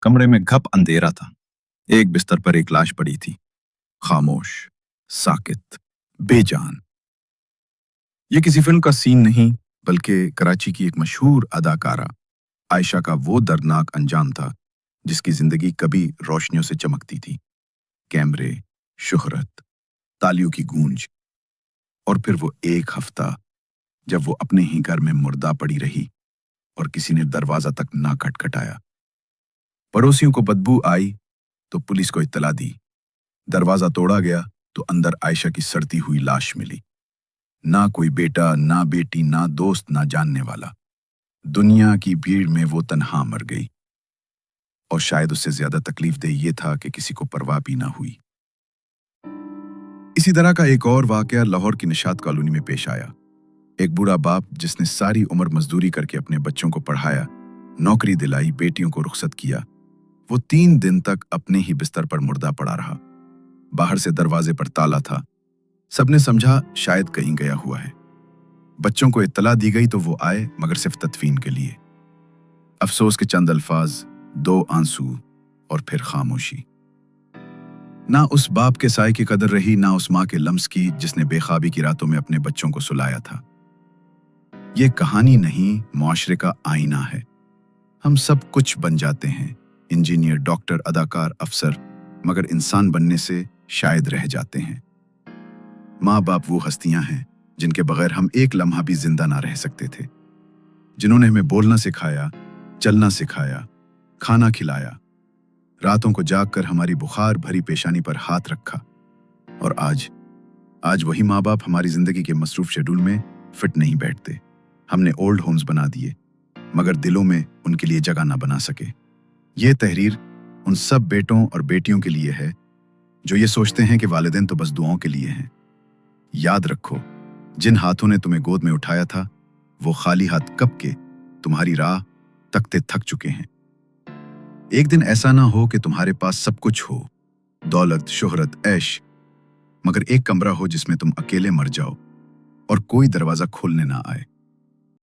कमरे में घप अंधेरा था। एक बिस्तर पर एक लाश पड़ी थी, खामोश, साकित, बेजान। ये किसी फिल्म का सीन नहीं, बल्कि कराची की एक मशहूर अदाकारा आयशा का वो दर्दनाक अंजाम था जिसकी जिंदगी कभी रोशनियों से चमकती थी। कैमरे, शोहरत, तालियों की गूंज, और फिर वो एक हफ्ता जब वो अपने ही घर में मुर्दा पड़ी रही और किसी ने दरवाजा तक ना खटखटाया। पड़ोसियों को बदबू आई तो पुलिस को इत्तला दी। दरवाजा तोड़ा गया तो अंदर आयशा की सड़ती हुई लाश मिली। ना कोई बेटा, ना बेटी, ना दोस्त, ना जानने वाला। दुनिया की भीड़ में वो तन्हा मर गई। और शायद उससे ज्यादा तकलीफदेह ये था कि किसी को परवाह भी ना हुई। इसी तरह का एक और वाकया लाहौर की निशात कॉलोनी में पेश आया। एक बूढ़ा बाप जिसने सारी उम्र मजदूरी करके अपने बच्चों को पढ़ाया, नौकरी दिलाई, बेटियों को रुखसत किया, वो 3 दिन तक अपने ही बिस्तर पर मुर्दा पड़ा रहा। बाहर से दरवाजे पर ताला था। सबने समझा शायद कहीं गया हुआ है। बच्चों को इत्तला दी गई तो वो आए, मगर सिर्फ तदफीन के लिए। अफसोस के चंद अल्फाज, 2 आंसू और फिर खामोशी। ना उस बाप के साए की कदर रही, ना उस माँ के लम्स की जिसने बेख्वाबी की रातों में अपने बच्चों को सुलाया था। ये कहानी नहीं, मुआशरे का आईना है। हम सब कुछ बन जाते हैं, इंजीनियर, डॉक्टर, अदाकार, अफसर, मगर इंसान बनने से शायद रह जाते हैं। माँ बाप वो हस्तियां हैं जिनके बगैर हम एक लम्हा भी जिंदा ना रह सकते थे, जिन्होंने हमें बोलना सिखाया, चलना सिखाया, खाना खिलाया, रातों को जागकर हमारी बुखार भरी पेशानी पर हाथ रखा। और आज वही माँ बाप हमारी जिंदगी के मसरूफ शेड्यूल में फिट नहीं बैठते। हमने ओल्ड होम्स बना दिए, मगर दिलों में उनके लिए जगह ना बना सके। ये तहरीर उन सब बेटों और बेटियों के लिए है जो ये सोचते हैं कि वालिदैन तो बस दुआओं के लिए हैं। याद रखो, जिन हाथों ने तुम्हें गोद में उठाया था, वो खाली हाथ कब के तुम्हारी राह तकते थक चुके हैं। एक दिन ऐसा ना हो कि तुम्हारे पास सब कुछ हो, दौलत, शोहरत, ऐश, मगर एक कमरा हो जिसमें तुम अकेले मर जाओ और कोई दरवाजा खोलने ना आए।